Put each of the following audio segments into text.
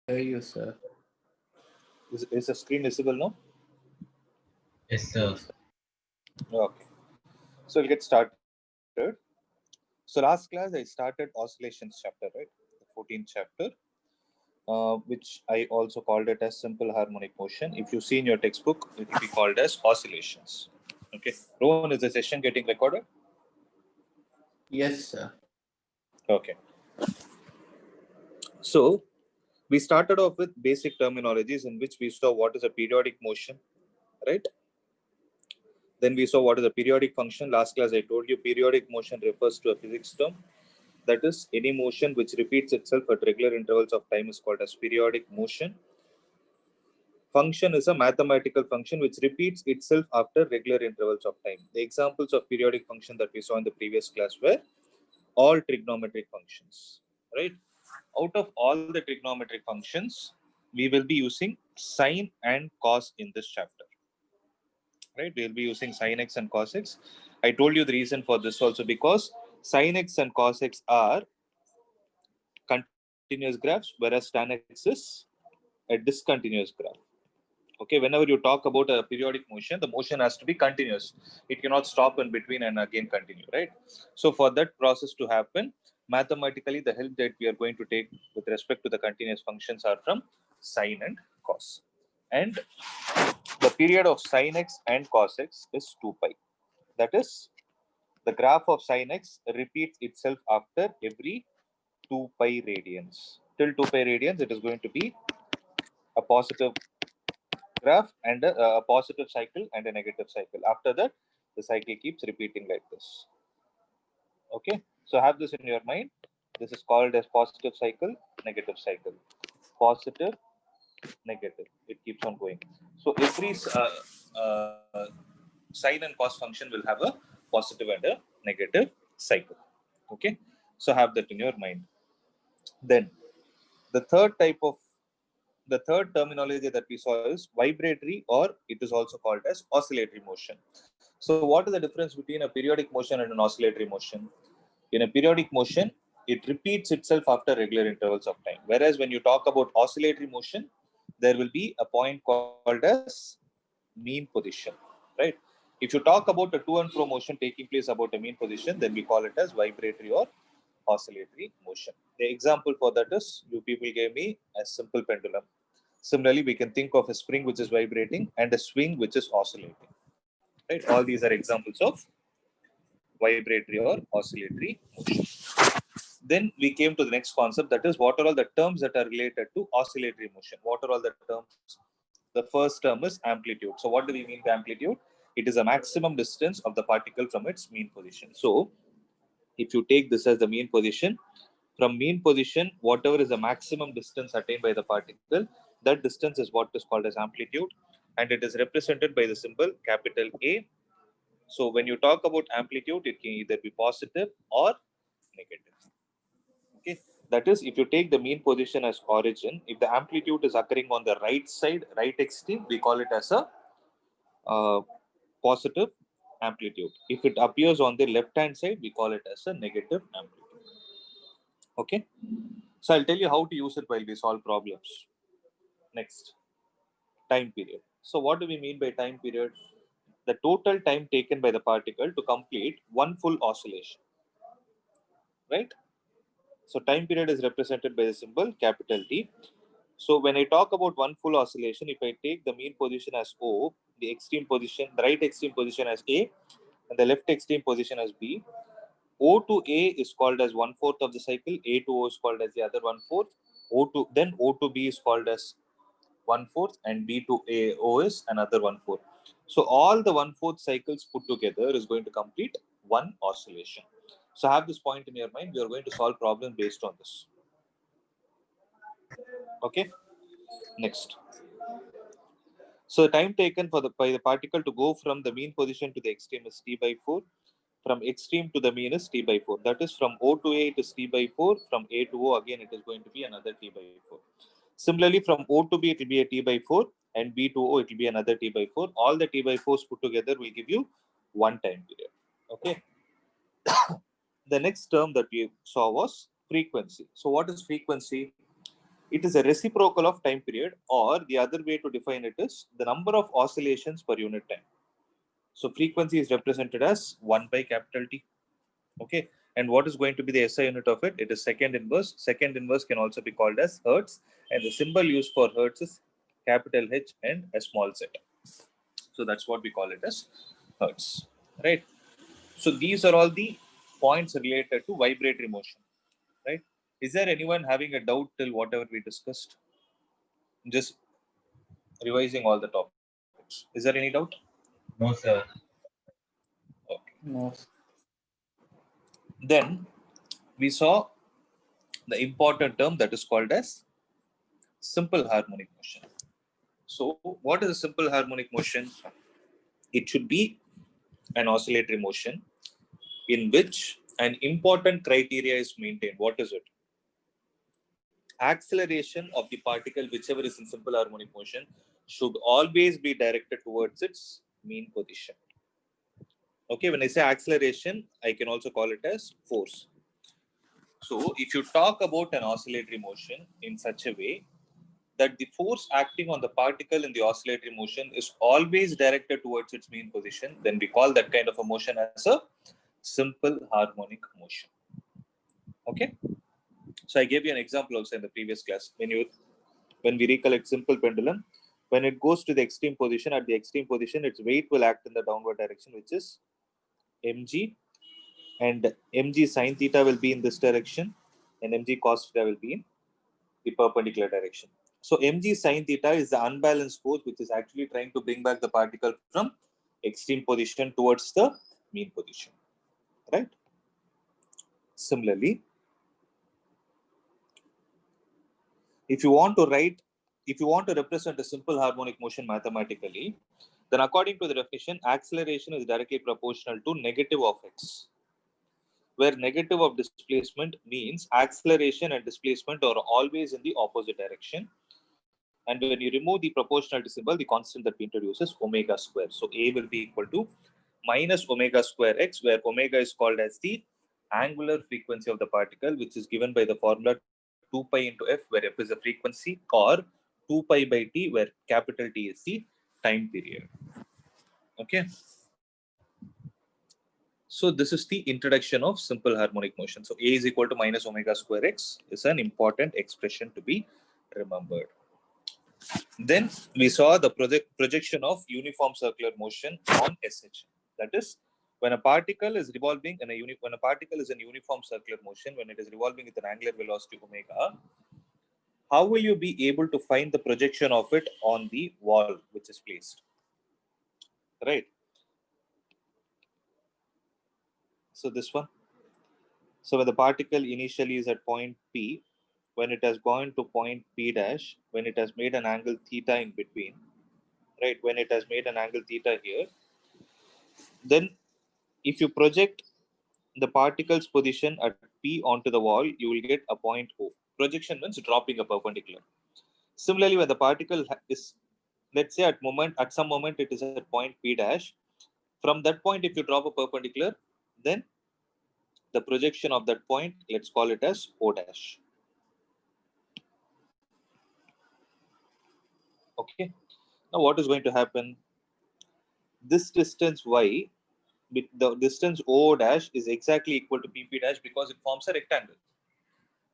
Hear you, sir. Is the screen visible now? Yes, sir. Okay. So we'll get started. So last class I started oscillations chapter, right? The 14th chapter, which I also called it as simple harmonic motion. If you see in your textbook, it will be called as oscillations. Okay. Rowan, is the session getting recorded? Yes, sir. Okay. So we started off with basic terminologies in which we saw what is a periodic motion, right? Then we saw what is a periodic function. Last class I told you periodic motion refers to a physics term. That is, any motion which repeats itself at regular intervals of time is called as periodic motion. Function is a mathematical function which repeats itself after regular intervals of time. The examples of periodic function that we saw in the previous class were all trigonometric functions, right? Out of all the trigonometric functions, we will be using sine and cos in this chapter, right? We'll be using sine x and cos x. I told you the reason for this also because sine x and cos x are continuous graphs, whereas tan x is a discontinuous graph. Okay, whenever you talk about a periodic motion, the motion has to be continuous. It cannot stop in between and again continue, right? So for that process to happen, mathematically, the help that we are going to take with respect to the continuous functions are from sine and cos. And the period of sine x and cos x is 2 pi. That is, the graph of sine x repeats itself after every 2 pi radians. Till 2 pi radians, it is going to be a positive graph and a positive cycle and a negative cycle. After that, the cycle keeps repeating like this. Okay, so have this in your mind. This is called as positive cycle, negative cycle, positive, negative. It keeps on going. So every uh, sine and cos function will have a positive and a negative cycle. Okay, so have that in your mind. Then the third type of the third terminology that we saw is vibratory, or it is also called as oscillatory motion. So what is the difference between a periodic motion and an oscillatory motion? In a periodic motion, it repeats itself after regular intervals of time, whereas when you talk about oscillatory motion, there will be a point called as mean position, right? If you talk about a to and fro motion taking place about a mean position, then we call it as vibratory or oscillatory motion. The example for that is, you people gave me a simple pendulum. Similarly, we can think of a spring which is vibrating and a swing which is oscillating. Right? All these are examples of vibratory or oscillatory motion. Then we came to the next concept, that is, what are all the terms that are related to oscillatory motion? What are all the terms? The first term is amplitude. So what do we mean by amplitude? It is a maximum distance of the particle from its mean position. So if you take this as the mean position, from mean position, whatever is the maximum distance attained by the particle, that distance is what is called as amplitude, and it is represented by the symbol capital A. So when you talk about amplitude, it can either be positive or negative. Okay, that is, if you take the mean position as origin, if the amplitude is occurring on the right side, right extreme, we call it as a uh, positive amplitude. If it appears on the left hand side, we call it as a negative amplitude. Okay, so I'll tell you how to use it while we solve problems. Next, time period. So what do we mean by time period? The total time taken by the particle to complete one full oscillation, right? So time period is represented by the symbol capital T. So when I talk about one full oscillation, if I take the mean position as O, the extreme position, the right extreme position as A, and the left extreme position as B, O to A is called as 1/4 of the cycle, A to O is called as the other 1/4, O to B is called as 1/4, and B to A O is another 1/4. So all the 1/4 cycles put together is going to complete one oscillation. So have this point in your mind. We are going to solve problems based on this. Okay. Next. So the time taken by the particle to go from the mean position to the extreme is t by 4. From extreme to the mean is t by 4. That is, from O to A it is t by 4. From A to O again it is going to be another t by 4. Similarly, from O to B it will be a t by 4, and B to O it will be another t by 4. All the t by 4s put together will give you one time period. Okay. The next term that we saw was frequency. So what is frequency? it is a reciprocal of time period, or the other way to define it is the number of oscillations per unit time. So frequency is represented as 1 by capital T. Okay. And what is going to be the SI unit of it? It is second inverse. Second inverse can also be called as Hertz. And the symbol used for Hertz is capital H and a small z. So that's what we call it as Hertz. Right. So these are all the points related to vibratory motion. Right. Is there anyone having a doubt till whatever we discussed? Just revising all the topics. Is there any doubt? No, sir. Okay. No. Then we saw the important term that is called as simple harmonic motion. So what is a simple harmonic motion? It should be an oscillatory motion in which an important criteria is maintained. What is it? Acceleration of the particle, whichever is in simple harmonic motion, should always be directed towards its mean position. Okay, when I say acceleration, I can also call it as force. So if you talk about an oscillatory motion in such a way that the force acting on the particle in the oscillatory motion is always directed towards its mean position, then we call that kind of a motion as a simple harmonic motion. Okay. So I gave you an example also in the previous class. When we recollect simple pendulum, when it goes to the extreme position, at the extreme position, its weight will act in the downward direction, which is mg, and mg sine theta will be in this direction, and mg cos theta will be in the perpendicular direction. So mg sine theta is the unbalanced force which is actually trying to bring back the particle from extreme position towards the mean position, right? Similarly, if you want to represent a simple harmonic motion mathematically, then according to the definition, acceleration is directly proportional to negative of x, where negative of displacement means acceleration and displacement are always in the opposite direction. And when you remove the proportionality symbol, the constant that we introduce is omega square. So A will be equal to minus omega square x, where omega is called as the angular frequency of the particle, which is given by the formula 2 pi into f, where f is the frequency, or 2 pi by t, where capital T is the time period. Okay. So this is the introduction of simple harmonic motion. So A is equal to minus omega square x is an important expression to be remembered. Then we saw the projection of uniform circular motion on SH. That is, when a particle is revolving in when a particle is in uniform circular motion, when it is revolving with an angular velocity omega, how will you be able to find the projection of it on the wall which is placed? Right. So this one. So when the particle initially is at point P, when it has gone to point P dash, when it has made an angle theta in between, right? When it has made an angle theta here, then if you project the particle's position at P onto the wall, you will get a point O. Projection means dropping a perpendicular. Similarly, when the particle is, let's say at some moment it is at point P dash, from that point, if you drop a perpendicular, then the projection of that point, let's call it as O dash. Okay. Now what is going to happen? This distance y, the distance O dash is exactly equal to PP dash because it forms a rectangle,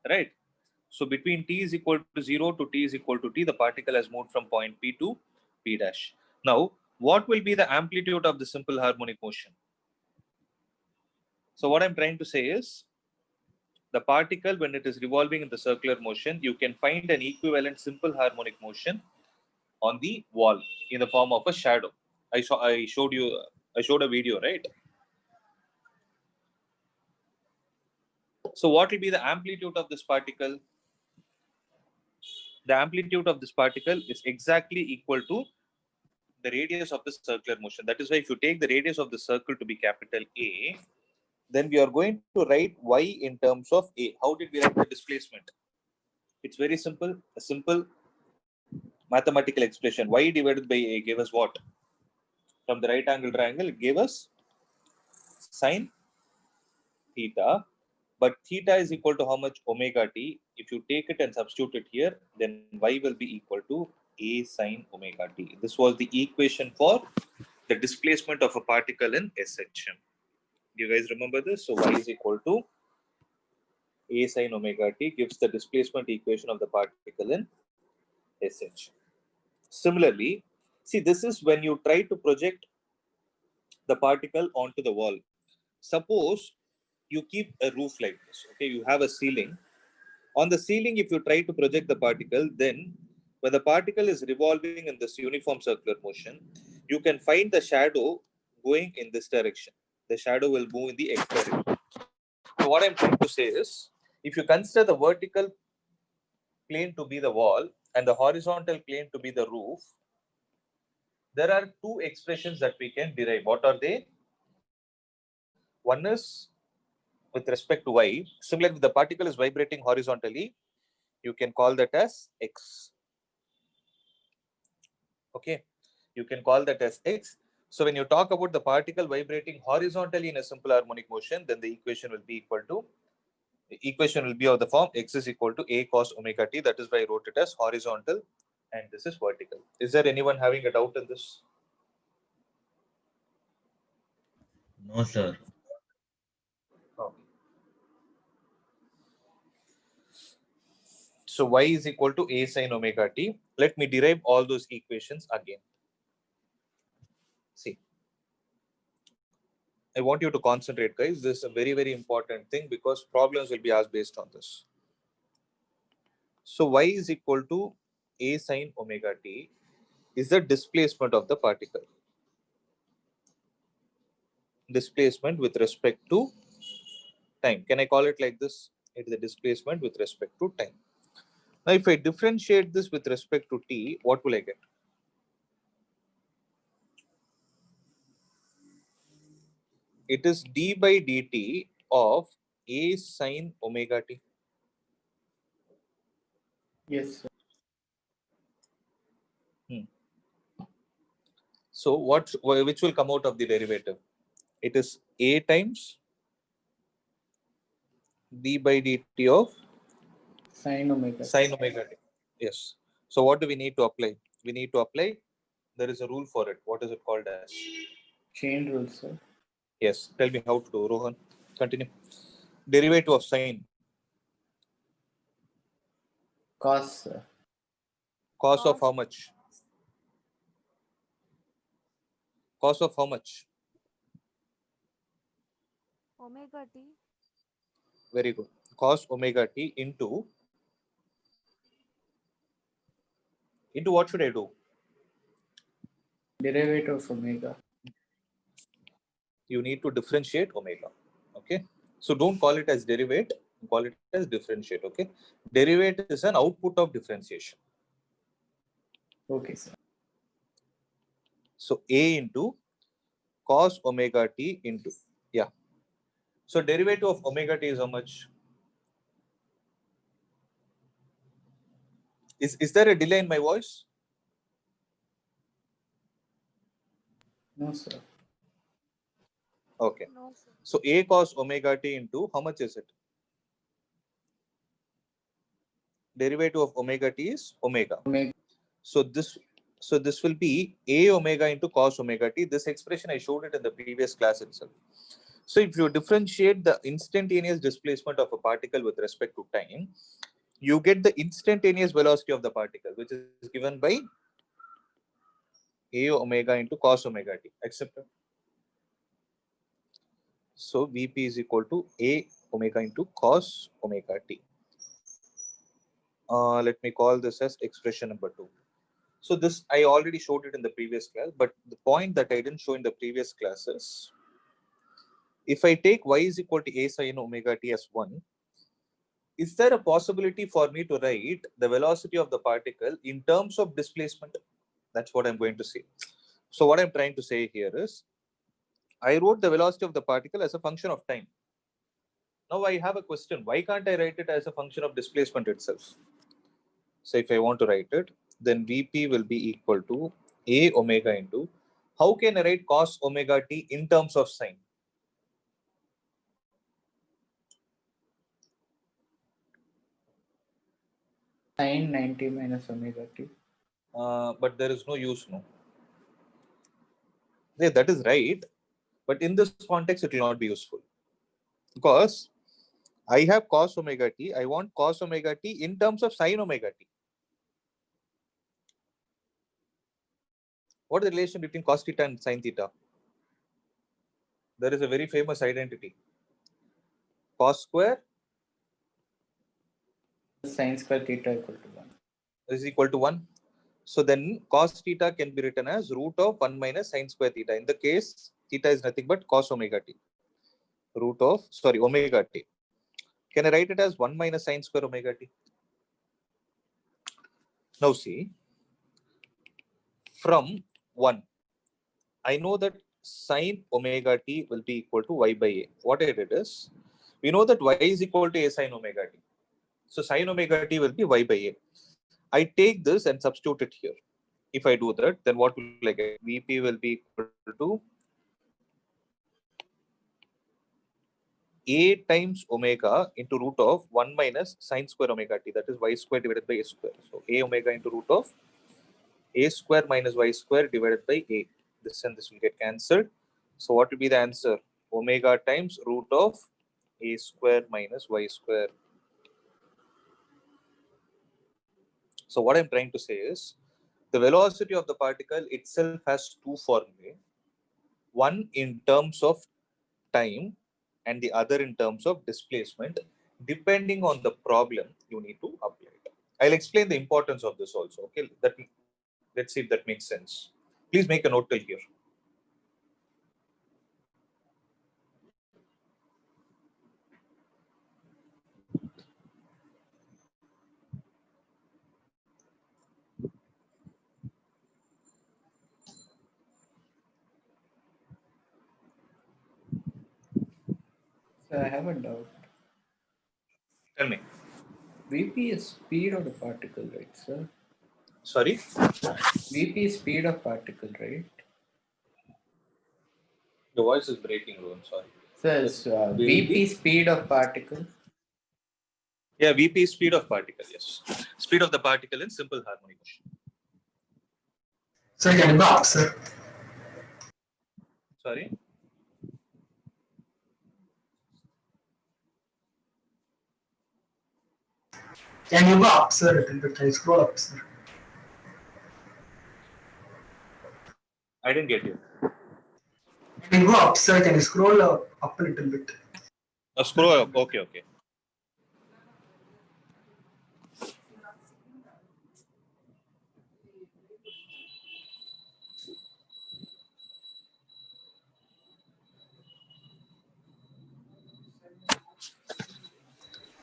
right? So between t is equal to 0 to t is equal to t, the particle has moved from point P to P dash. Now, what will be the amplitude of the simple harmonic motion? So what I'm trying to say is, the particle, when it is revolving in the circular motion, you can find an equivalent simple harmonic motion on the wall in the form of a shadow. I showed a video, right? So what will be the amplitude of this particle? The amplitude of this particle is exactly equal to the radius of the circular motion. That is why if you take the radius of the circle to be capital A, then we are going to write y in terms of A. How did we write the displacement? It's very simple. A simple mathematical expression. Y divided by A gave us what? From the right angle triangle, it gave us sine theta But theta is equal to how much? Omega t. If you take it and substitute it here, then y will be equal to a sine omega t. This was the equation for the displacement of a particle in SHM. Do you guys remember this? So y is equal to a sine omega t gives the displacement equation of the particle in SH. Similarly, see, this is when you try to project the particle onto the wall. Suppose you keep a roof like this, okay? You have a ceiling. On the ceiling, if you try to project the particle, then when the particle is revolving in this uniform circular motion, you can find the shadow going in this direction. The shadow will move in the x direction. So what I'm trying to say is, if you consider the vertical plane to be the wall and the horizontal plane to be the roof, there are two expressions that we can derive. What are they? One is with respect to y. Similarly, if the particle is vibrating horizontally, you can call that as x. Okay, you can call that as x. So when you talk about the particle vibrating horizontally in a simple harmonic motion, then the equation will be equal to, the equation will be of the form x is equal to a cos omega t. That is why I wrote it as horizontal and this is vertical. Is there anyone having a doubt in this? No, sir. Okay. So y is equal to a sine omega t. Let me derive all those equations again. See, I want you to concentrate, guys. This is a very, very important thing because problems will be asked based on this. So y is equal to a sine omega t is the displacement of the particle. Displacement with respect to time. Can I call it like this? It is the displacement with respect to time. Now, if I differentiate this with respect to t, what will I get? It is d by dt of a sine omega t. Yes, sir. So which will come out of the derivative? It is a times d by dt of Sine omega. sine omega t. Yes. So what do we need to apply? We need to apply, there is a rule for it. What is it called as? Chain rule, sir. Yes. Tell me how to do, Rohan. Continue. Derivative of sine. Cos, sir. Cos of how much? Cos of how much? Omega t. Very good. Cos omega t into what should I do? Derivative of omega. You need to differentiate omega. Okay. So don't call it as derivate, call it as differentiate. Okay. Derivate is an output of differentiation. Okay, sir. So a into cos omega t into, yeah. So derivative of omega t is how much? Is there a delay in my voice? No, sir. Okay. No, sir. So a cos omega t into how much is it? Derivative of omega t is omega. Omega. So this will be a omega into cos omega t. This expression I showed it in the previous class itself. So if you differentiate the instantaneous displacement of a particle with respect to time, you get the instantaneous velocity of the particle, which is given by a omega into cos omega t. Accepted? So Vp is equal to a omega into cos omega t. Let me call this as expression number 2. So this I already showed it in the previous class, but the point that I didn't show in the previous class is, if I take y is equal to a sine omega t as 1, is there a possibility for me to write the velocity of the particle in terms of displacement? That's what I'm going to say. So what I'm trying to say here is, I wrote the velocity of the particle as a function of time. Now I have a question. Why can't I write it as a function of displacement itself? So if I want to write it, then Vp will be equal to a omega into, how can I write cos omega t in terms of sine? Sine 90 minus omega t. But there is no use, no. Yeah, that is right. But in this context, it will not be useful. Because I have cos omega t. I want cos omega t in terms of sine omega t. What is the relation between cos theta and sine theta? There is a very famous identity. Cos square Sine square theta equal to 1. is equal to 1. So then cos theta can be written as root of 1 minus sine square theta. In the case, theta is nothing but cos omega t. Omega t. Can I write it as 1 minus sine square omega t? Now see, from 1, I know that sine omega t will be equal to y by a. What I did is, we know that y is equal to a sine omega t. So sine omega t will be y by a. I take this and substitute it here. If I do that, then what will I get? Vp will be equal to a times omega into root of 1 minus sine square omega t. That is y square divided by a square. So a omega into root of a square minus y square divided by a. This and this will get cancelled. So what will be the answer? Omega times root of a square minus y square. So what I'm trying to say is, the velocity of the particle itself has two formulae. One in terms of time and the other in terms of displacement. Depending on the problem, you need to apply it. I'll explain the importance of this also. Okay, let's see if that makes sense. Please make a note till here. So I have a doubt. Tell me. Vp is speed of the particle, right, sir? Sorry? Vp is speed of particle, right? Your voice is breaking, Rohan. Sorry. So Yes. Vp speed of particle. Yeah, Vp is speed of particle, yes. Speed of the particle in simple harmonic motion. Sir, can you go up, sir? Sorry? Can you go up, sir? A little bit. Can you scroll up, sir? I didn't get you. Can you go up, sir? Can you scroll up a little bit? Scroll up. Okay.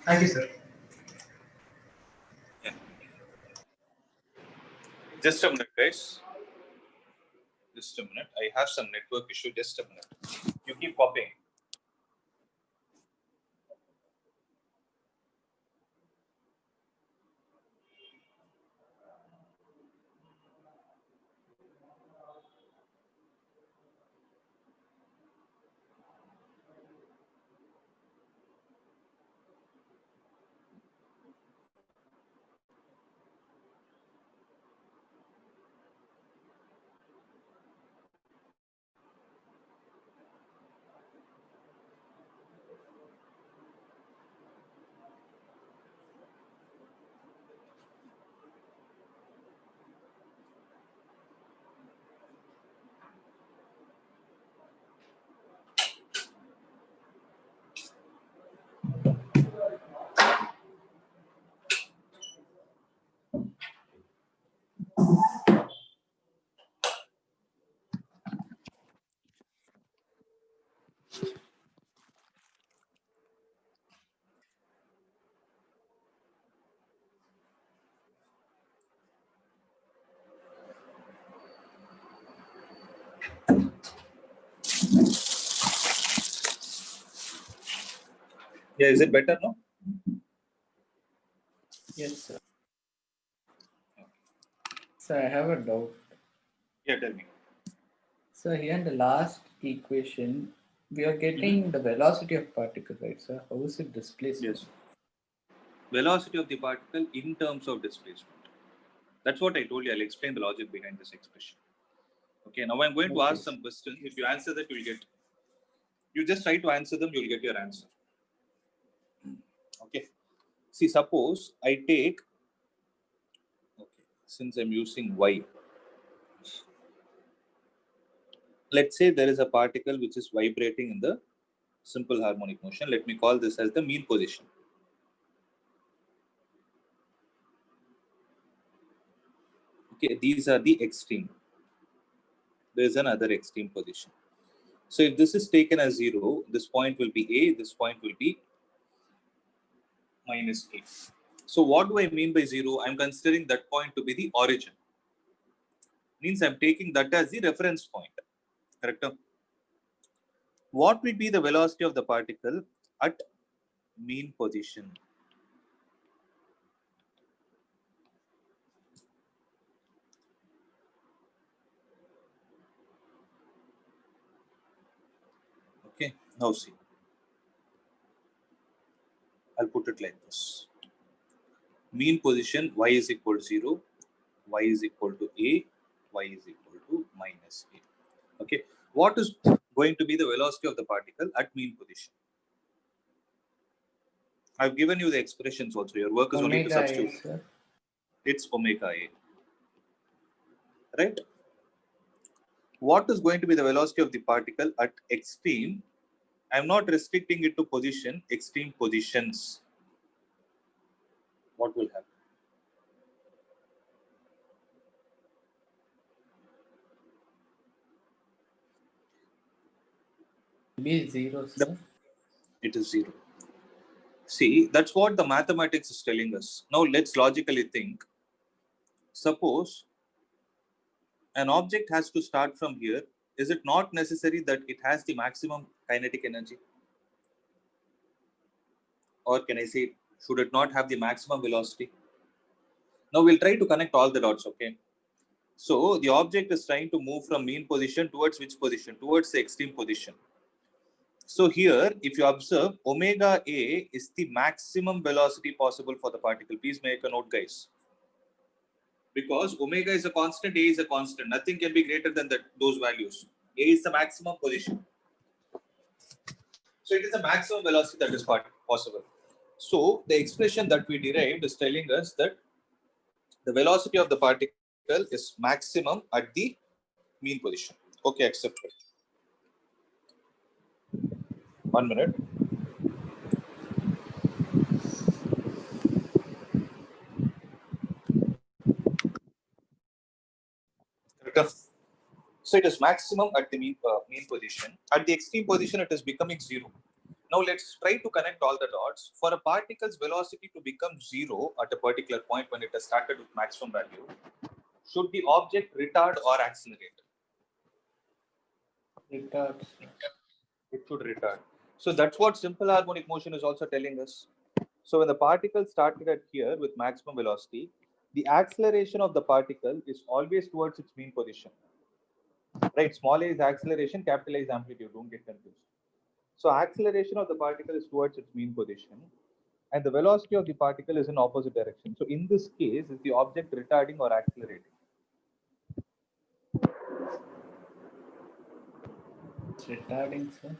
Thank you, sir. Just a minute, guys. Just a minute. I have some network issue. Just a minute. You keep copying. Yeah, is it better now? Yes, sir. So I have a doubt. Yeah, tell me. So here in the last equation, we are getting the velocity of particle, right, sir? How is it displaced? Yes. velocity of the particle in terms of displacement. That's what I told you. I'll explain the logic behind this expression. Okay, now I'm going to Okay. ask some questions. If you answer that, you'll get, you just try to answer them, you'll get your answer. Okay. See, suppose I take, okay, since I'm using y, let's say there is a particle which is vibrating in the simple harmonic motion. Let me call this as the mean position. Okay, these are the extreme. There is another extreme position. So if this is taken as 0, this point will be A, this point will be minus A. So what do I mean by 0? I'm considering that point to be the origin. Means I'm taking that as the reference point. Correct? What will be the velocity of the particle at mean position? Okay, now see. I'll put it like this. Mean position y is equal to 0, y is equal to A, y is equal to minus A. Okay, what is going to be the velocity of the particle at mean position? I've given you the expressions also. Your work is only to Omega A, substitute. sir. It's omega A. Right? What is going to be the velocity of the particle at extreme? I'm not restricting it to position, extreme positions. What will happen? Be 0, sir. It is 0. See, that's what the mathematics is telling us. Now let's logically think. Suppose an object has to start from here. Is it not necessary that it has the maximum kinetic energy? Or can I say, should it not have the maximum velocity? Now we'll try to connect all the dots, okay? So the object is trying to move from mean position towards which position? Towards the extreme position. So here, if you observe, omega A is the maximum velocity possible for the particle. Please make a note, guys. Because omega is a constant, A is a constant. Nothing can be greater than those values. A is the maximum position. So it is the maximum velocity that is possible. So the expression that we derived is telling us that the velocity of the particle is maximum at the mean position. Okay, accepted. 1 minute. So it is maximum at the mean position. At the extreme position, it is becoming 0. Now let's try to connect all the dots. For a particle's velocity to become 0 at a particular point when it has started with maximum value, should the object retard or accelerate? Retard. It should retard. So that's what simple harmonic motion is also telling us. So when the particle started at here with maximum velocity, the acceleration of the particle is always towards its mean position. Right? Small a is acceleration, capital A is amplitude. Don't get confused. So acceleration of the particle is towards its mean position, and the velocity of the particle is in opposite direction. So in this case, is the object retarding or accelerating? It's retarding, sir.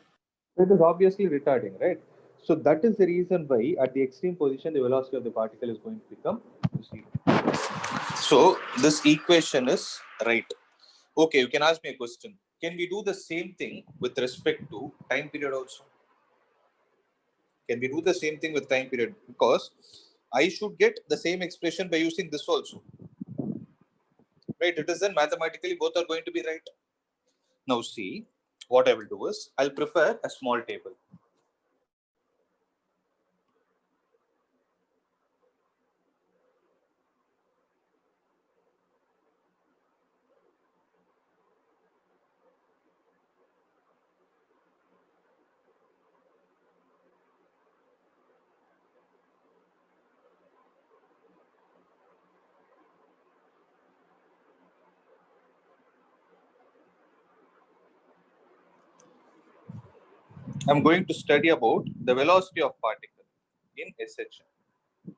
It is obviously retarding, right? So that is the reason why at the extreme position, the velocity of the particle is going to become 0. So this equation is right. Okay, you can ask me a question. Can we do the same thing with respect to time period also? Can we do the same thing with time period? Because I should get the same expression by using this also. Right? It is then mathematically both are going to be right. Now see, what I will do is I'll prepare a small table. I'm going to study about the velocity of particle in SHM.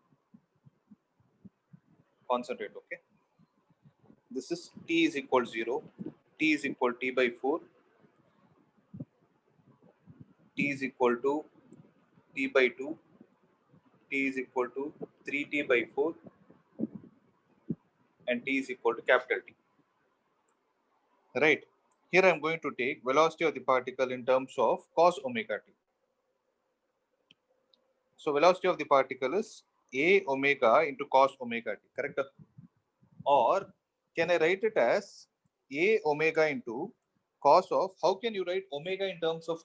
Concentrate, okay? This is t is equal to 0, t is equal to t by 4, t is equal to t by 2, t is equal to 3t by 4, and t is equal to capital T. Right. Here I am going to take velocity of the particle in terms of cos omega t. So velocity of the particle is a omega into cos omega t, correct? Or can I write it as a omega into cos of, how can you write omega in terms of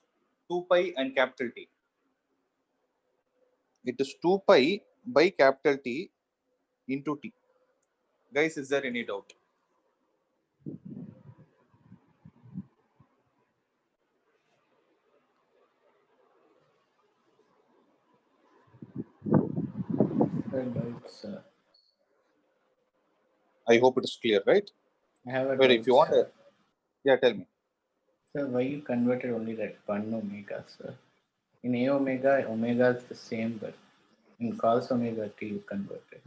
2 pi and capital T? It is 2 pi by capital T into T. Guys, is there any doubt? Doubts. I hope it is clear, right? I have a But doubt, if you want, sir. yeah, tell me. Sir, why you converted only that 1 omega, sir? In A omega, omega is the same, but in cos omega t you converted.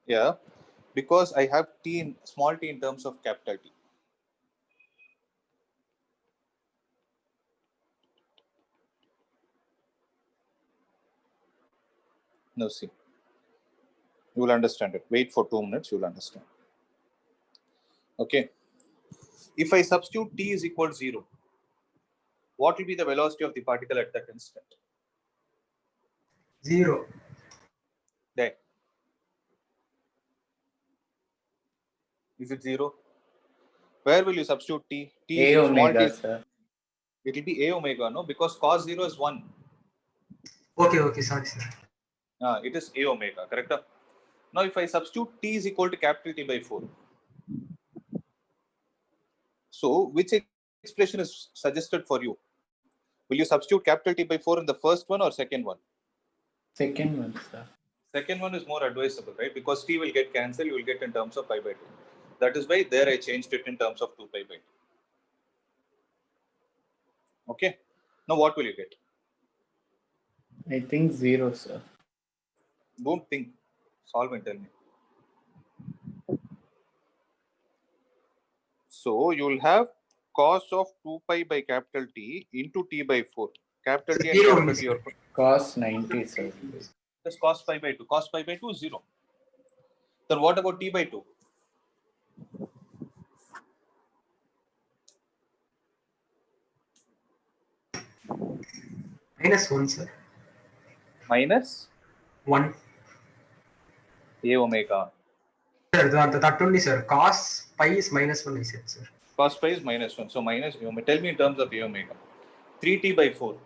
Yeah, because I have t in small t in terms of capital T. No, see, you will understand it. Wait for 2 minutes, you will understand. Okay. If I substitute t is equal to 0, what will be the velocity of the particle at that instant? 0. There. Is it 0? Where will you substitute t? T A is small omega, t. sir. It will be a omega, no? Because cos 0 is 1. Okay, sorry, sir. It is a omega, correct? Now, if I substitute t is equal to capital T by 4, so which expression is suggested for you? Will you substitute capital T by 4 in the first one or second one? Second one, sir. Second one is more advisable, right? Because t will get cancelled, you will get in terms of pi by 2. That is why there I changed it in terms of 2 pi by 2. Okay. Now, what will you get? I think 0, sir. Don't think. Solve and tell me. So you will have cos of 2 pi by capital T into T by 4. Capital T and 0 capital only, T sir. are Cos 90, sir. just cos pi by 2. Cos pi by 2 is 0. Then what about T by 2? -1, sir. Minus 1. a omega. Sir, that only, sir. Cos pi is -1, I said, sir. Cos pi is -1. So minus a omega. Tell me in terms of a omega. 3t by 4.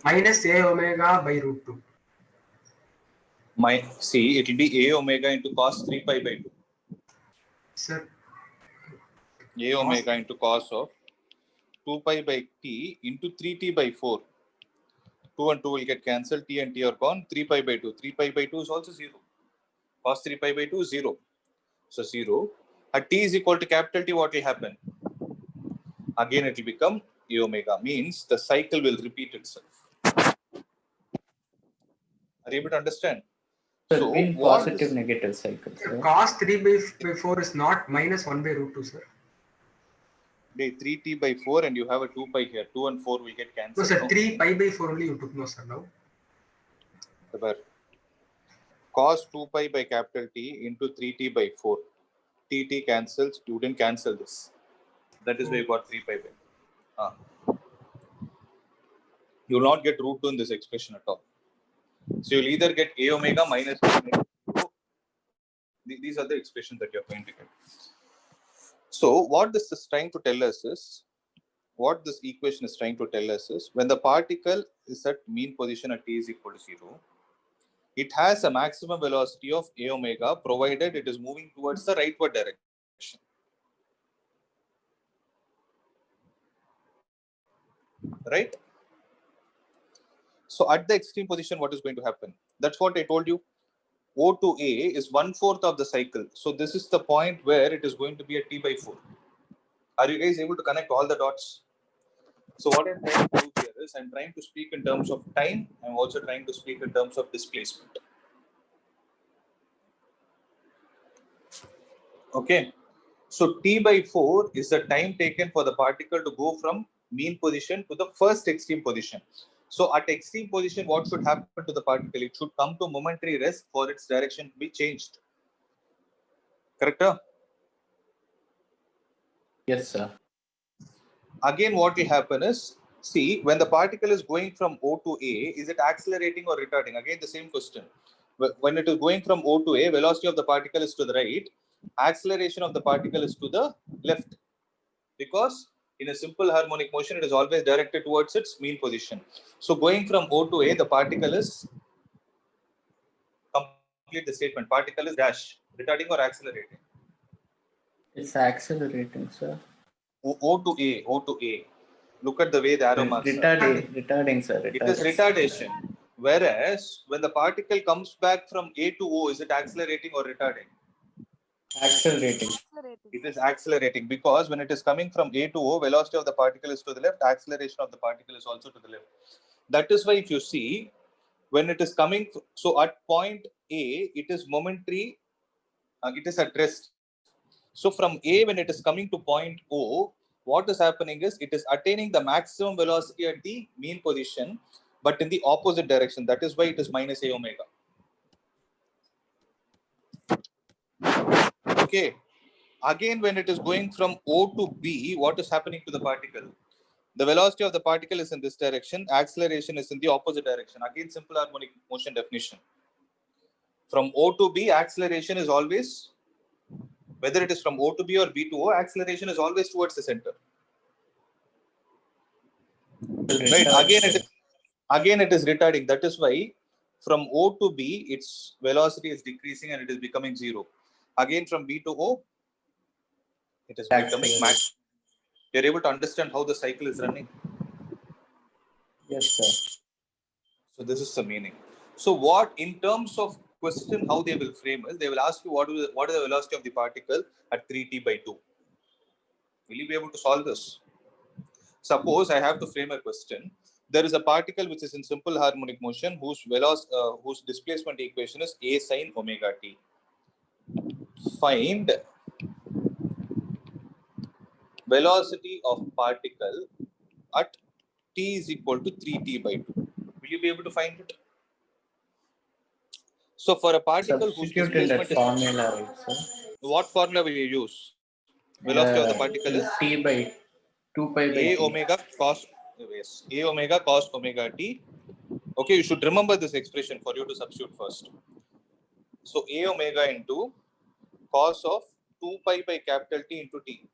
Minus a omega by root 2. See, it will be a omega into cos 3 pi by 2. Sir, A omega into cos of 2 pi by t into 3t by 4. 2 and 2 will get cancelled. T and t are gone. 3 pi by 2. 3 pi by 2 is also 0. Cos 3 pi by 2 is 0. So 0. At t is equal to capital T, what will happen? Again, it will become a omega. Means the cycle will repeat itself. Are you able to understand? So, So in what positive is negative cycle, sir. cos 3 by 4 is not -1 by root 2, sir. 3t by 4 and you have a 2 pi here. 2 and 4 will get No, cancelled. sir. 3 pi by 4 only you took, no, sir, now. Cos 2 pi by capital T into 3t by 4. T cancels. You didn't cancel this. That is why you got 3 pi by. You will not get root 2 in this expression at all. So you'll either get a omega minus a omega. These are the expressions that you're going to get. So what this is trying to tell us is, what this equation is trying to tell us is, when the particle is at mean position at t is equal to 0, it has a maximum velocity of a omega provided it is moving towards the rightward direction. Right? So at the extreme position, what is going to happen? That's what I told you. O to A is 1/4 of the cycle. So this is the point where it is going to be a T/4. Are you guys able to connect all the dots? So what I'm trying to do here is I'm trying to speak in terms of time. I'm also trying to speak in terms of displacement. Okay. So T/4 is the time taken for the particle to go from mean position to the first extreme position. So at extreme position, what should happen to the particle? It should come to momentary rest for its direction to be changed. Correct? Yes, sir. Again, what will happen is, see, when the particle is going from O to A, is it accelerating or retarding? Again, the same question. When it is going from O to A, velocity of the particle is to the right, acceleration of the particle is to the left. Because in a simple harmonic motion, it is always directed towards its mean position. So going from O to A, the particle is, complete the statement, particle is dash, retarding or accelerating? It's accelerating, sir. O to A, O to A. Look at the way the arrow marks are. Retarding, sir. It is retardation. Whereas when the particle comes back from A to O, is it accelerating or retarding? Accelerating. It is accelerating because when it is coming from A to O, velocity of the particle is to the left, acceleration of the particle is also to the left. That is why if you see, when it is coming, so at point A, it is momentary, it is at rest. So from A, when it is coming to point O, what is happening is it is attaining the maximum velocity at the mean position, but in the opposite direction. That is why it is minus a omega. Okay. Again, when it is going from O to B, what is happening to the particle? The velocity of the particle is in this direction. Acceleration is in the opposite direction. Again, simple harmonic motion definition. From O to B, acceleration is always, whether it is from O to B or B to O, acceleration is always towards the center. Right. Again, it is retarding. That is why from O to B, its velocity is decreasing and it is becoming 0. Again, from B to O, it is becoming max. You're able to understand how the cycle is running. Yes, sir. So this is the meaning. So what, in terms of question, how they will frame is, they will ask you what is the velocity of the particle at 3t/2. Will you be able to solve this? Suppose I have to frame a question. There is a particle which is in simple harmonic motion whose displacement equation is a sine omega t. Find velocity of particle at t is equal to 3t/2. Will you be able to find it? So for a particle whose displacement is formula, right, sir? What formula will you use? Velocity of the particle is t by 2 pi by a t. omega cos, yes, a omega cos omega t. Okay, you should remember this expression for you to substitute first. So a omega into cos of 2 pi by capital T into t.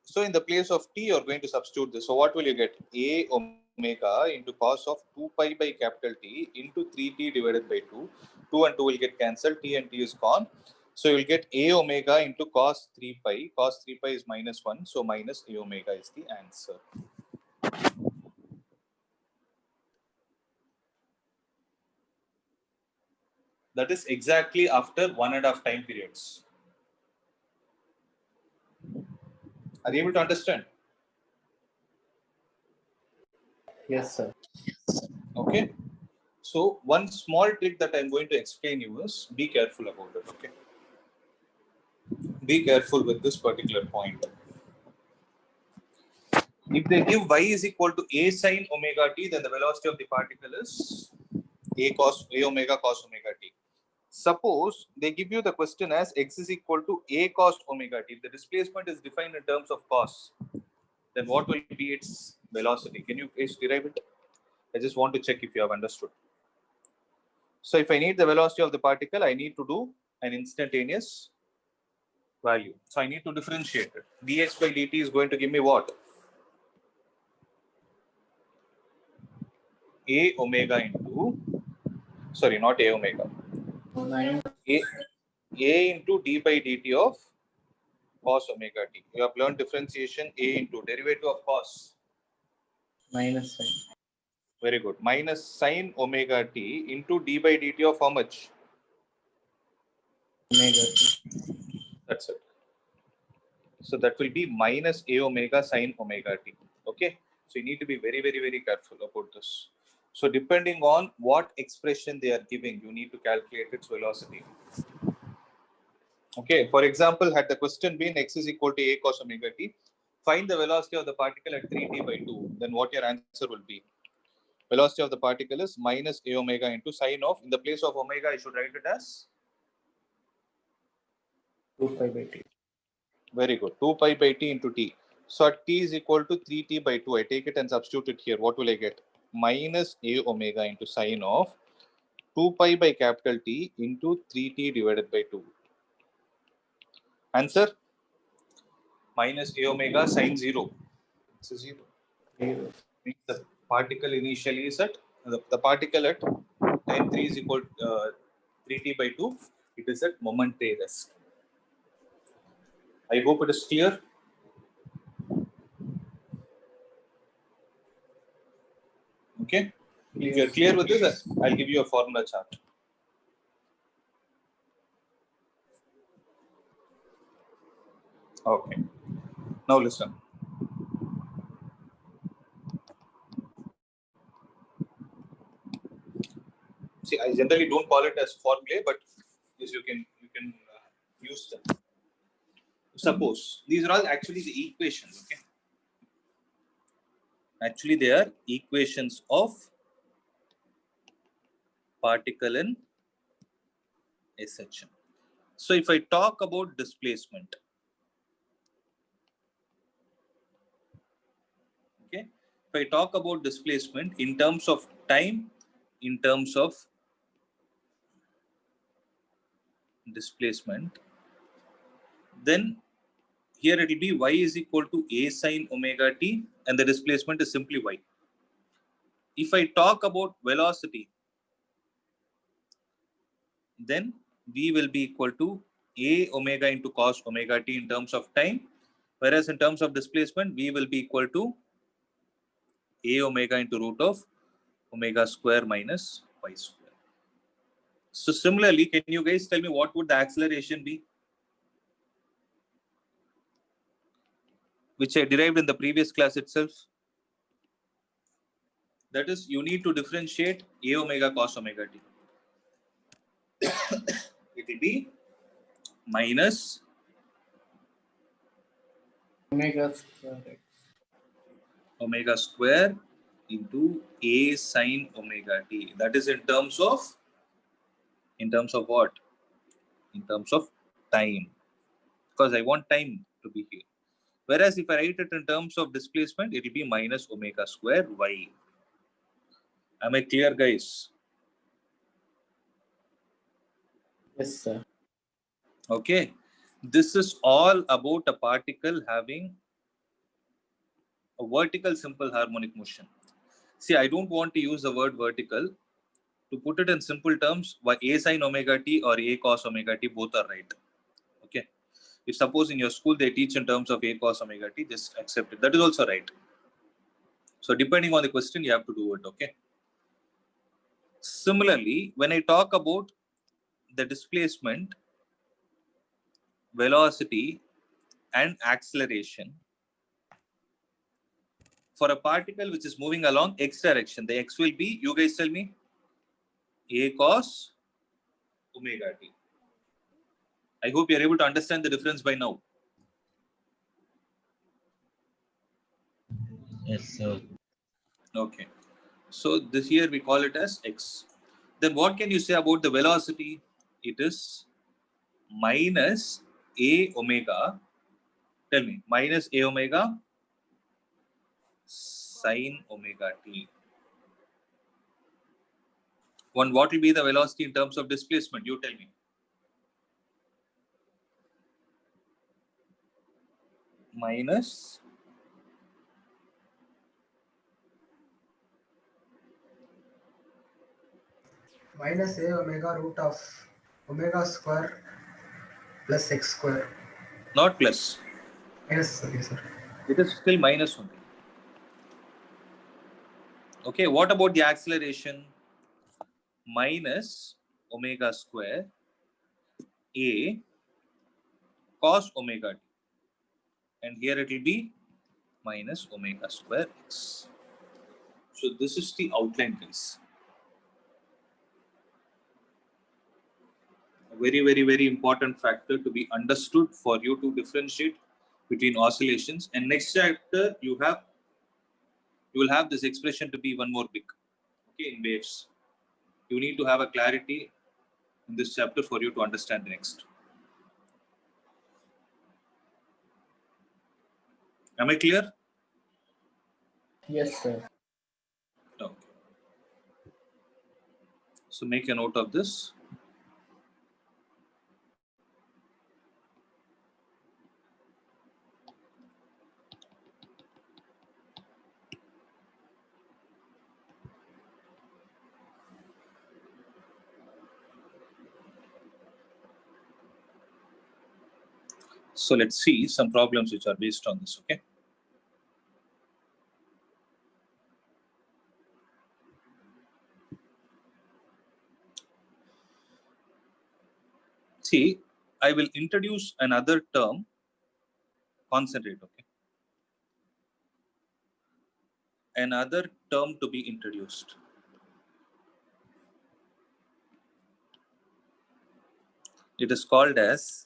So in the place of t, you're going to substitute this. So what will you get? A omega into cos of 2 pi by capital T into 3t divided by 2. 2 and 2 will get cancelled. T and t is gone. So you'll get a omega into cos 3 pi. Cos 3 pi is minus 1. So minus a omega is the answer. That is exactly after 1.5 time periods. Are you able to understand? Yes, sir. Okay. So one small trick that I'm going to explain you is be careful about it. Okay. Be careful with this particular point. If they give y is equal to a sine omega t, then the velocity of the particle is a omega cos omega t. Suppose they give you the question as x is equal to a cos omega t. If the displacement is defined in terms of cos, then what will be its velocity? Can you please derive it? I just want to check if you have understood. So if I need the velocity of the particle, I need to do an instantaneous value. So I need to differentiate it. dx by dt is going to give me what? A omega into. Sorry, not A omega. minus A into d by dt of cos omega t. You have learned differentiation. A into derivative of cos. minus sin Very good. Minus sin omega t into d by dt of how much? omega t. That's it. So that will be minus a omega sin omega t. Okay. So you need to be very, very, very careful about this. So depending on what expression they are giving, you need to calculate its velocity. Okay. For example, had the question been x is equal to a cos omega t, find the velocity of the particle at 3t by 2, then what your answer will be? Velocity of the particle is minus a omega into sine of, in the place of omega, I should write it as 2 pi by t. very good. 2 pi by t into t. So at t is equal to 3t by 2. I take it and substitute it here. What will I get? Minus a omega into sine of 2 pi by capital T into 3t divided by 2. Answer? Minus a omega sine 0. It's a 0. Zero. Means the particle initially is at, the particle at time 3 is equal to 3t by 2. It is at momentary rest. I hope it is clear. Okay. If you are clear with this, I'll give you a formula chart. Okay. Now listen. See, I generally don't call it as formulae, but yes, you can use them. Suppose these are all actually the equations. Okay. Actually, they are equations of particle in a section. So if I talk about displacement, okay, if I talk about displacement in terms of time, in terms of displacement, then here it will be y is equal to a sine omega t, and the displacement is simply y. If I talk about velocity, then v will be equal to a omega into cos omega t in terms of time, whereas in terms of displacement, v will be equal to a omega into root of omega square minus y square. So similarly, can you guys tell me what would the acceleration be, which I derived in the previous class itself? That is, you need to differentiate a omega cos omega t. It will be minus Omega square x. omega square into a sine omega t. That is in terms of what? In terms of time, because I want time to be here. Whereas if I write it in terms of displacement, it will be minus omega square y. Am I clear, guys? Yes, sir. Okay. This is all about a particle having a vertical simple harmonic motion. See, I don't want to use the word vertical. To put it in simple terms, a sine omega t or a cos omega t, both are right. Okay. If suppose in your school they teach in terms of a cos omega t, just accept it. That is also right. So depending on the question, you have to do it. Okay. Similarly, when I talk about the displacement, velocity, and acceleration for a particle which is moving along x direction, the x will be, you guys tell me, a cos omega t. I hope you are able to understand the difference by now. Yes, sir. Okay. So this here we call it as x. Then what can you say about the velocity? It is minus a omega. Tell me, minus a omega sine omega t. One, what will be the velocity in terms of displacement? You tell me. Minus minus a omega root of omega square plus x square. Not plus. Minus, okay, sir. It is still minus only. Okay, what about the acceleration? Minus omega square a cos omega t. And here it will be minus omega square x. So this is the outline, guys. A very, very, very important factor to be understood for you to differentiate between oscillations. And next chapter, you will have this expression to be one more big, okay, in waves. You need to have a clarity in this chapter for you to understand the next. Am I clear? Yes, sir. Okay. So make a note of this. So let's see some problems which are based on this, okay? See, I will introduce another term, concentrate, okay? Another term to be introduced. It is called as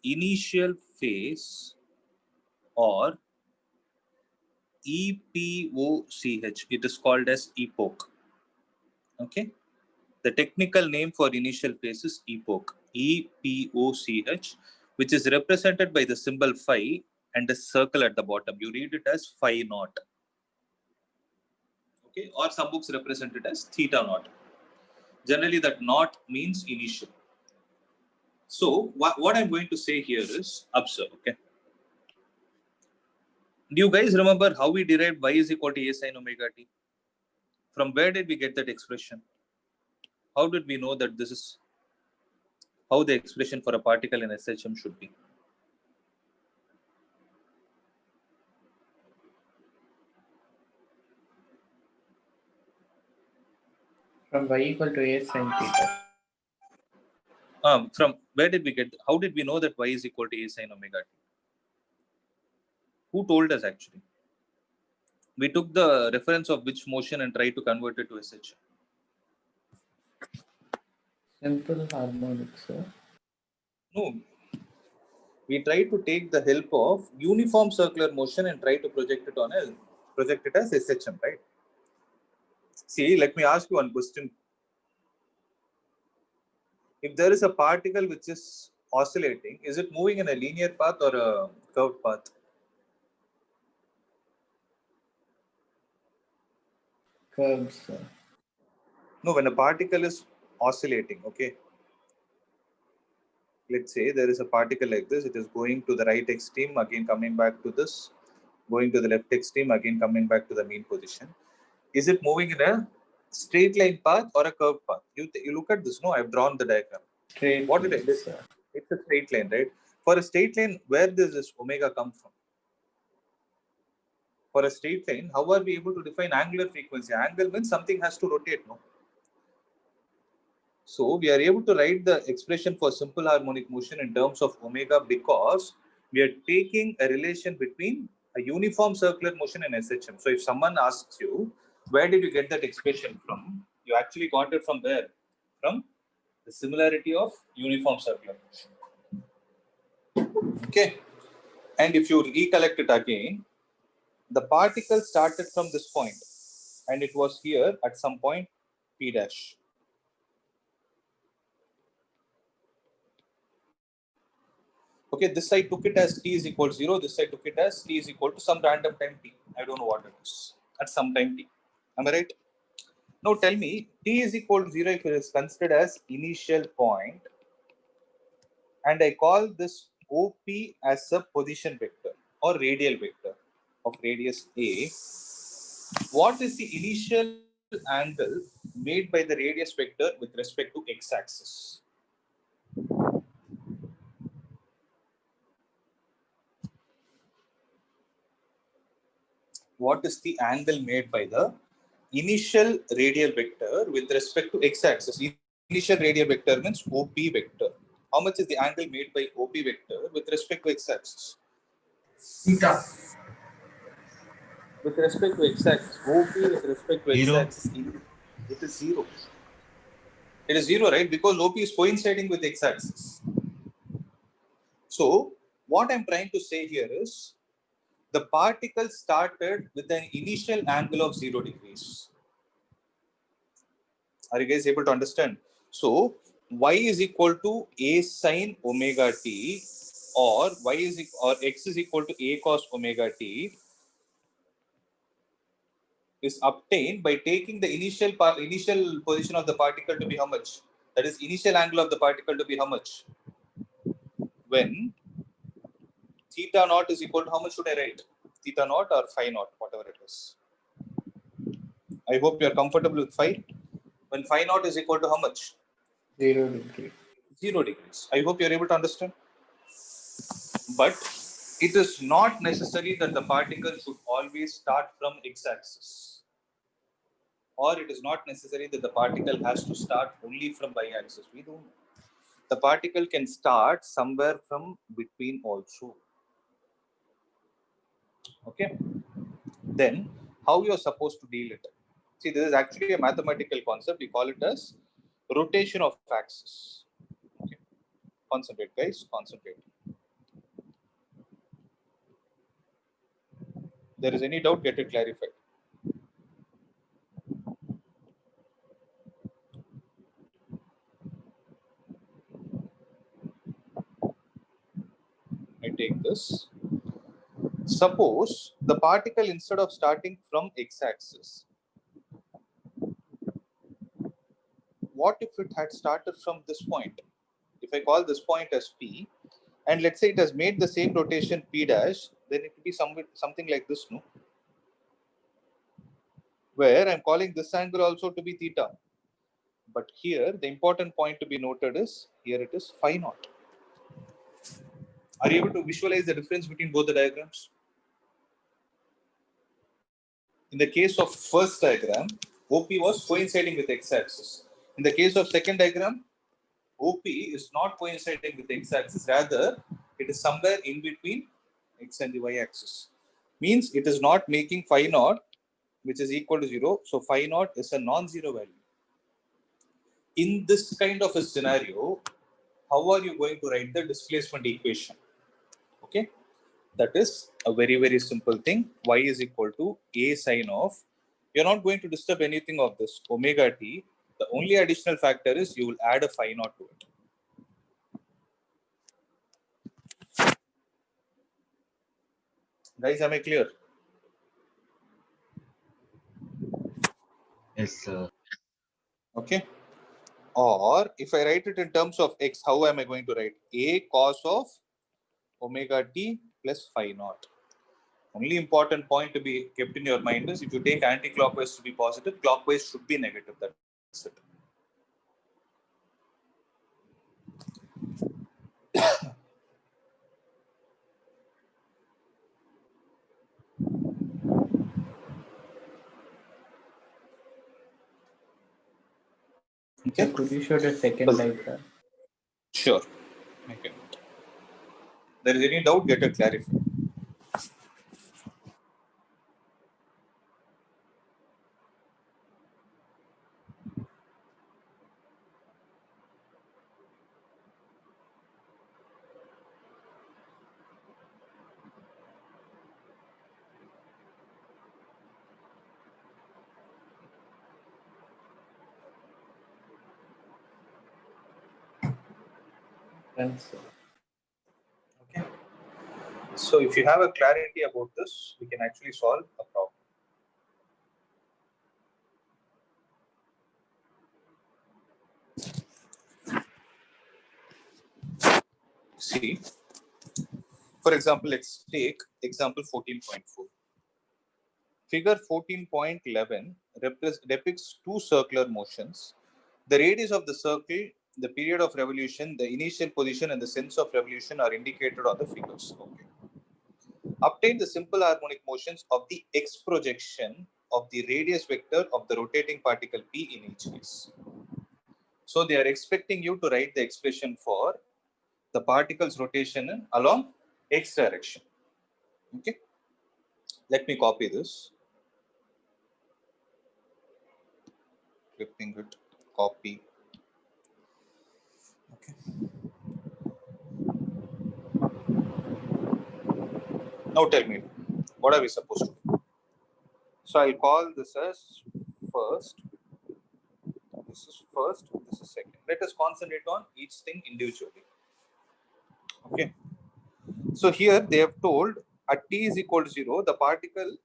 initial phase or EPOCH. It is called as epoch. Okay. The technical name for initial phase is epoch. EPOCH, which is represented by the symbol phi and a circle at the bottom. You read it as phi naught. Okay. Or some books represent it as theta naught. Generally, that naught means initial. So what I'm going to say here is observe. Okay. Do you guys remember how we derived y is equal to a sin omega t? From where did we get that expression? How did we know that this is how the expression for a particle in SHM should be? From y equal to a sin theta. From where did we get? How did we know that y is equal to a sin omega t? Who told us actually? We took the reference of which motion and tried to convert it to SHM. Simple harmonic, sir. No, we try to take the help of uniform circular motion and try to project it as SHM, right? See, let me ask you one question. If there is a particle which is oscillating, is it moving in a linear path or a curved path? Curved, sir. No, when a particle is oscillating, okay. Let's say there is a particle like this, it is going to the right extreme, again coming back to this, going to the left extreme, again coming back to the mean position. Is it moving in a straight line path or a curved path? You look at this, no, I've drawn the diagram. Straight What it line, is? sir. It's a straight line, right? For a straight line, where does this omega come from? For a straight line, how are we able to define angular frequency? Angle means something has to rotate, no? So we are able to write the expression for simple harmonic motion in terms of omega because we are taking a relation between a uniform circular motion and SHM. So if someone asks you, where did you get that expression from? You actually got it from where? From the similarity of uniform circular motion. Okay. And if you recollect it again, the particle started from this point and it was here at some point P dash. Okay, this side took it as t is equal to 0, this side took it as t is equal to some random time t. I don't know what it is. At some time t. Am I right? Now tell me, t is equal to 0 if it is considered as initial point and I call this OP as a position vector or radial vector of radius a. What is the initial angle made by the radius vector with respect to x-axis. What is the angle made by the initial radial vector with respect to x-axis? Initial radial vector means OP vector. How much is the angle made by OP vector with respect to x-axis? Theta. With respect to x-axis, OP with respect to 0. x-axis, it is 0. It is 0, right? Because OP is coinciding with x-axis. So, what I'm trying to say here is, the particle started with an initial angle of 0 degrees. Are you guys able to understand? So, y is equal to a sine omega t, or x is equal to a cos omega t is obtained by taking the initial position of the particle to be how much? That is, initial angle of the particle to be how much? When theta naught is equal to, how much should I write? Theta naught or phi naught, whatever it is. I hope you are comfortable with phi. When phi naught is equal to how much? 0 degree. 0 degrees. I hope you are able to understand. But it is not necessary that the particle should always start from x-axis. Or it is not necessary that the particle has to start only from y-axis. We don't know. The particle can start somewhere from between also. Okay. Then how you are supposed to deal it? See, this is actually a mathematical concept. We call it as rotation of axis. Okay. Concentrate, guys. Concentrate. There is any doubt, get it clarified. I take this. Suppose the particle, instead of starting from x-axis, what if it had started from this point? If I call this point as P, and let's say it has made the same rotation P dash, then it will be something like this, no? Where I'm calling this angle also to be theta. But here, the important point to be noted is, here it is phi naught. Are you able to visualize the difference between both the diagrams? In the case of first diagram, OP was coinciding with x-axis. In the case of second diagram, OP is not coinciding with x-axis. Rather, it is somewhere in between x and the y-axis. Means it is not making phi naught, which is equal to 0. So phi naught is a non-zero value. In this kind of a scenario, how are you going to write the displacement equation? Okay. That is a very, very simple thing. Y is equal to a sine of, you're not going to disturb anything of this omega t. The only additional factor is you will add a phi naught to it. Guys, am I clear? Yes, sir. Okay. Or if I write it in terms of x, how am I going to write? A cos of omega t plus phi naught. Only important point to be kept in your mind is, if you take anti-clockwise to be positive, clockwise should be negative. That's it. Okay. So could you show the second diagram? Sure. Okay. There is any doubt, get it clarified. Friends, Okay. So if you have a clarity about this, we can actually solve a problem. See, for example, let's take example 14.4. Figure 14.11 depicts two circular motions. The radius of the circle, the period of revolution, the initial position, and the sense of revolution are indicated on the figures. Okay. Obtain the simple harmonic motions of the x projection of the radius vector of the rotating particle P in each case. So they are expecting you to write the expression for the particle's rotation along x direction. Okay. Let me copy this. Clipping it, copy. Okay. Now tell me, what are we supposed to do? So I'll call this as first. This is first, this is second. Let us concentrate on each thing individually. Okay. So here they have told at t is equal to 0, the particle,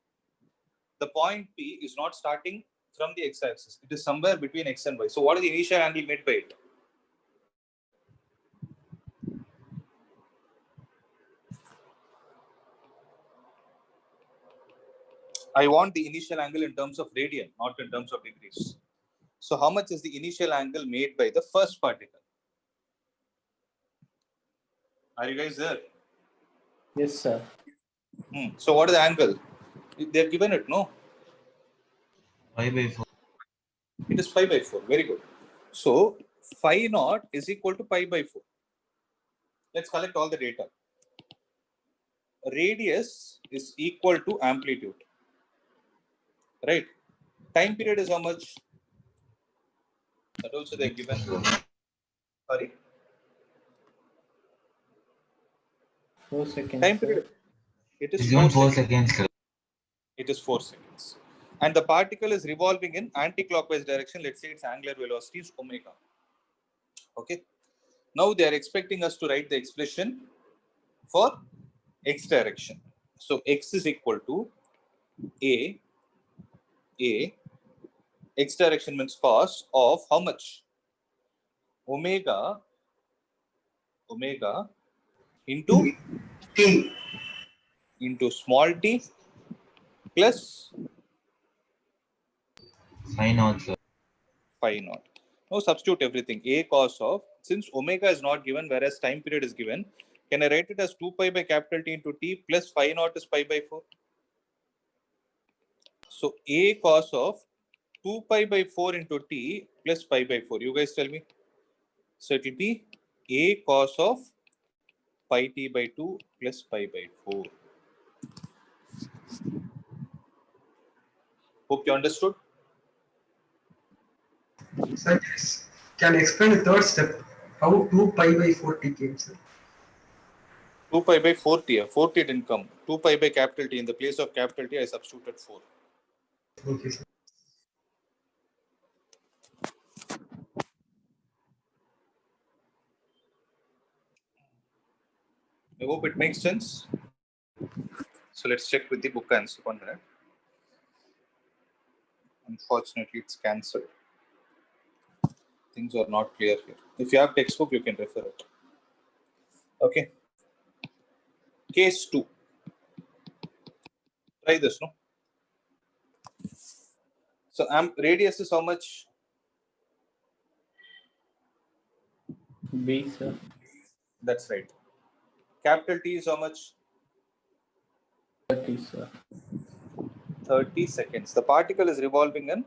the point P is not starting from the x-axis. It is somewhere between x and y. So what is the initial angle made by it? I want the initial angle in terms of radian, not in terms of degrees. So how much is the initial angle made by the first particle? Are you guys there? Yes, sir. So what is the angle? They have given it, no? Pi by 4. It is pi by 4. Very good. So phi naught is equal to pi by 4. Let's collect all the data. Radius is equal to amplitude. Right? Time period is how much? That also they have given. Sorry? 4 seconds. Time Sir. period. It It's is given 4 4 seconds. seconds, sir. It is 4 seconds. And the particle is revolving in anti-clockwise direction. Let's say its angular velocity is omega. Okay. Now they are expecting us to write the expression for x direction. So x is equal to a x direction means cos of how much? Omega into T. small t plus Phi naught, sir. phi naught. Now substitute everything. A cos of, since omega is not given whereas time period is given, can I write it as 2 pi by capital T into t plus phi naught is pi by 4? So a cos of 2 pi by 4 into t plus pi by 4. You guys tell me. So it will be a cos of pi t by 2 plus pi by 4. Hope you understood. Sir, can you explain the third step? How 2 pi by 4 t came, sir? 2 pi by 4t. 4t didn't come. 2 pi by capital T. In the place of capital T, I substituted 4. Okay, sir. I hope it makes sense. So let's check with the book answer. 1 minute. Unfortunately, it's cancelled. Things are not clear here. If you have textbook, you can refer it. Okay. Case 2. Try this, no? So radius is how much? B, sir. That's right. Capital T is how much? 30, sir. 30 seconds. The particle is revolving in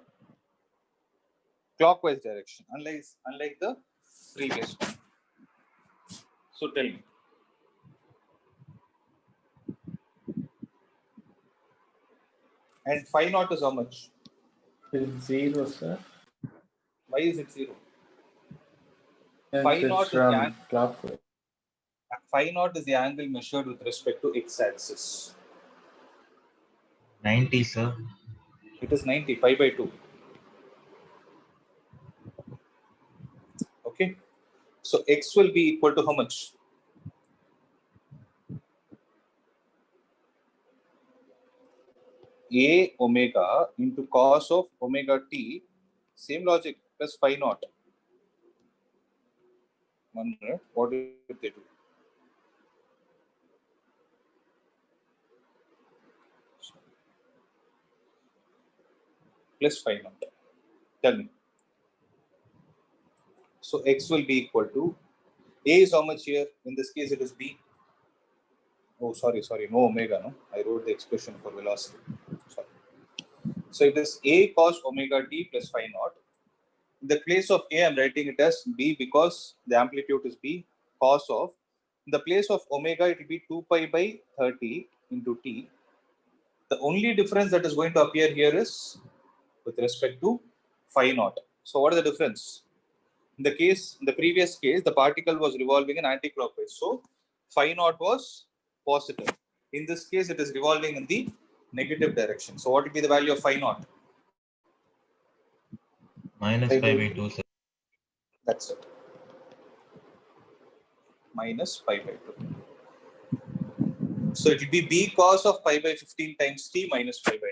clockwise direction, unlike the previous one. So tell me. And phi naught is how much? It's 0, sir. Why is it 0? Since Phi it's naught is from clockwise. Phi naught is the angle measured with respect to x-axis. 90, sir. It is 90, pi by 2. Okay. So x will be equal to how much? A omega into cos of omega t. Same logic, plus phi naught. 1 minute. What did they do? plus phi naught. Tell me. So x will be equal to, A is how much here? In this case, it is B. Oh, sorry, no omega, no. I wrote the expression for velocity. Sorry. So it is A cos omega t plus phi naught. In the place of A, I'm writing it as B because the amplitude is B, cos of. In the place of omega, it will be 2 pi by 30 into t. The only difference that is going to appear here is with respect to phi naught. So what is the difference? In the previous case, the particle was revolving in anti-clockwise. So phi naught was positive. In this case, it is revolving in the negative direction. So what will be the value of phi naught? Minus pi by 2, sir. That's it. Minus pi by 2. So it will be B cos of pi by 15 times t minus pi by 2.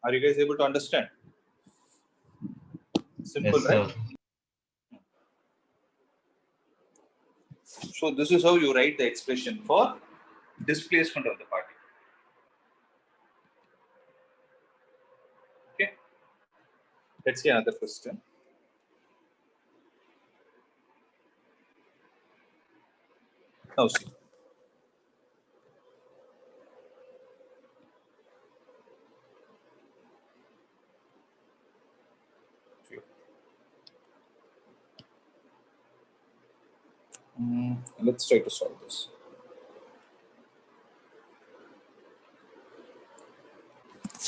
Are you guys able to understand? Simple, Yes, right? sir. So this is how you write the expression for displacement of the particle. Okay. Let's see another question. Now see. Let's try to solve this.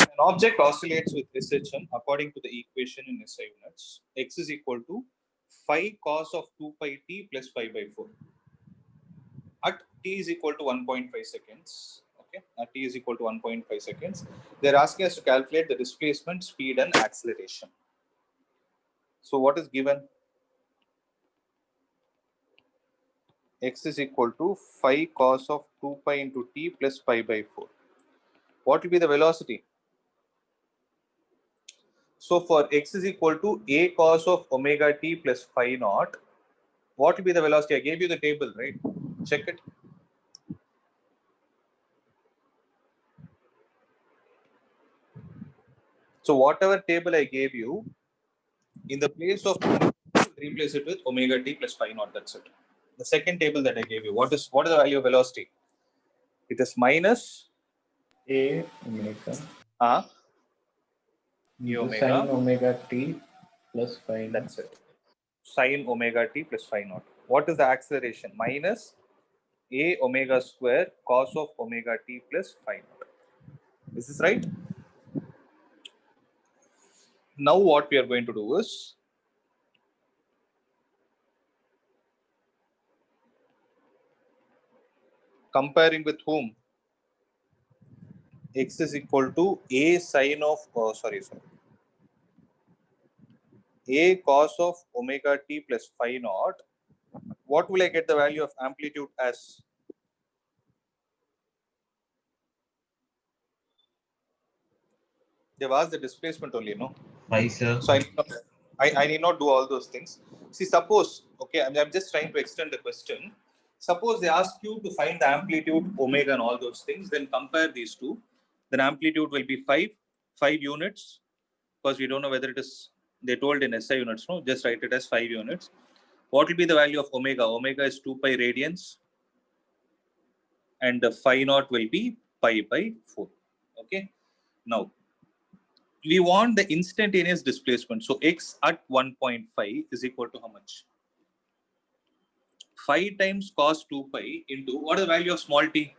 An object oscillates with SHM according to the equation in SI units. X is equal to phi cos of 2 pi t plus pi by 4. At t is equal to 1.5 seconds. Okay, at t is equal to 1.5 seconds. They're asking us to calculate the displacement, speed, and acceleration. So what is given? X is equal to phi cos of 2 pi into t plus pi by 4. What will be the velocity? So for x is equal to a cos of omega t plus phi naught, what will be the velocity? I gave you the table, right? Check it. So whatever table I gave you, in the place of replace it with omega t plus phi naught. That's it. The second table that I gave you, what is the value of velocity? It is minus A omega. A Into omega. sin omega t plus phi naught. That's it. Sin omega t plus phi naught. What is the acceleration? Minus a omega square cos of omega t plus phi naught. Is this right? Now what we are going to do is comparing with whom? X is equal to a sin of a cos of omega t plus phi naught. What will I get the value of amplitude as? They've asked the displacement only, no? Phi, sir. So I need not do all those things. See, suppose, okay, I'm just trying to extend the question. Suppose they ask you to find the amplitude, omega, and all those things, then compare these two. Then amplitude will be 5 units, because we don't know whether it is, they told in SI units, no? Just write it as 5 units. What will be the value of omega? Omega is 2 pi radians, and the phi naught will be pi by 4. Okay. Now, we want the instantaneous displacement. So x at 1.5 is equal to how much? 5 times cos 2 pi into, what is the value of small t?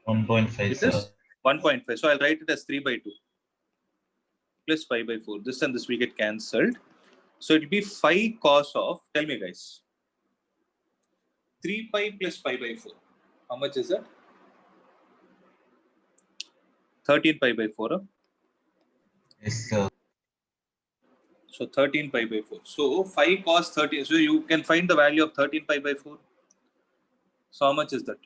1.5, It sir. is 1.5. So I'll write it as 3 by 2 plus 5 by 4. This and this will get cancelled. So it will be 5 cos of, tell me guys, 3 pi plus 5 by 4. How much is that? 13 pi by 4. Huh? Yes, sir. So 13 pi by 4. So 5 cos 13. So you can find the value of 13 pi by 4. So how much is that?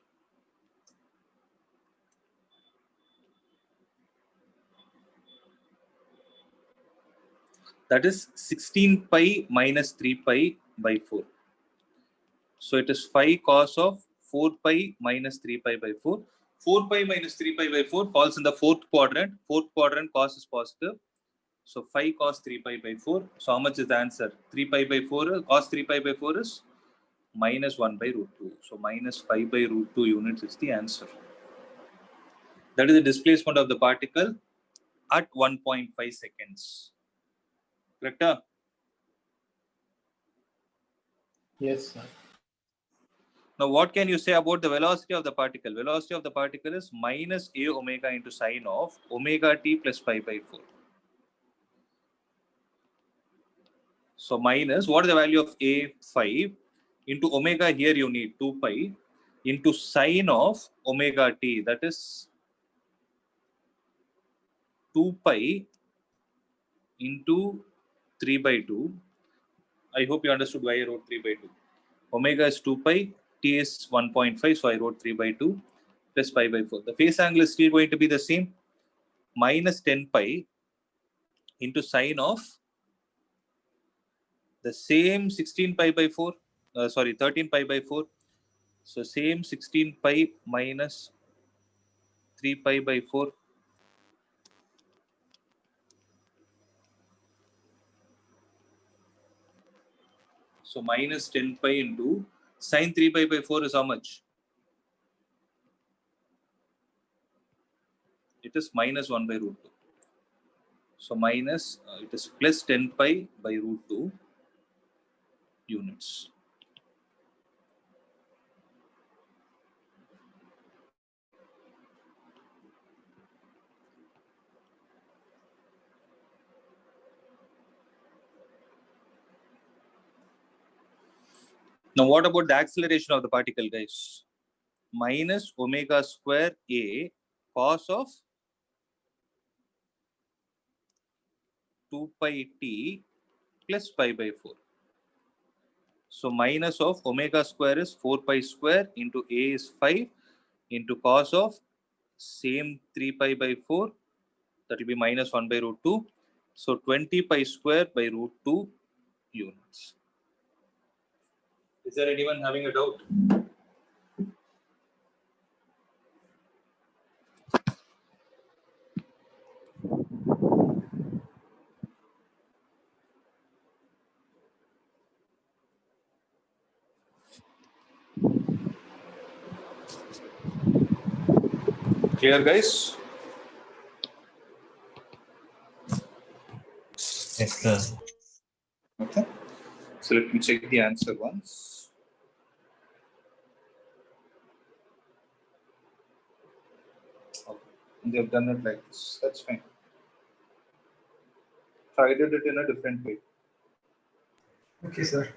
That is 16 pi minus 3 pi by 4. So it is 5 cos of 4 pi minus 3 pi by 4. 4 pi minus 3 pi by 4 falls in the fourth quadrant. Fourth quadrant cos is positive. So 5 cos 3 pi by 4. So how much is the answer? 3 pi by 4, cos 3 pi by 4 is minus 1 by root 2. So minus 5 by root 2 units is the answer. That is the displacement of the particle at 1.5 seconds. Correct? Yes, sir. Now, what can you say about the velocity of the particle? Velocity of the particle is minus a omega into sine of omega t plus pi by 4. So minus, what is the value of a? 5 into omega, here you need 2 pi into sine of omega t, that is 2 pi into 3 by 2. I hope you understood why I wrote 3 by 2. Omega is 2 pi, t is 1.5, so I wrote 3 by 2 plus pi by 4. The phase angle is still going to be the same, minus 10 pi into sine of the same 16 pi by 4, 13 pi by 4. So same 16 pi minus 3 pi by 4. So minus 10 pi into sine 3 pi by 4 is how much? It is minus 1 by root 2. So minus, it is plus 10 pi by root 2 units. Now, what about the acceleration of the particle, guys? Minus omega square a cos of 2 pi t plus pi by 4. So minus of omega square is 4 pi square into a is 5 into cos of same 3 pi by 4, that will be minus 1 by root 2. So 20 pi square by root 2 units. Is there anyone having a doubt? Clear, guys? Yes, sir. Okay. So let me check the answer once. Okay. They have done it like this. That's fine. So I did it in a different way. Okay, sir.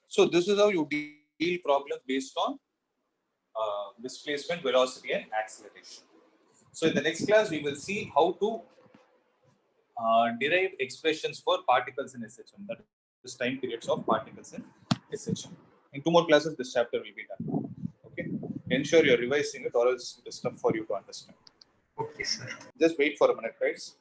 So this is how you deal problems based on displacement, velocity, and acceleration. So in the next class, we will see how to derive expressions for particles in SHM, that is time periods of particles in SHM. In 2 more classes, this chapter will be done. Okay. Ensure you're revising it, or else it is tough for you to understand. Okay, sir. Just wait for a minute, guys.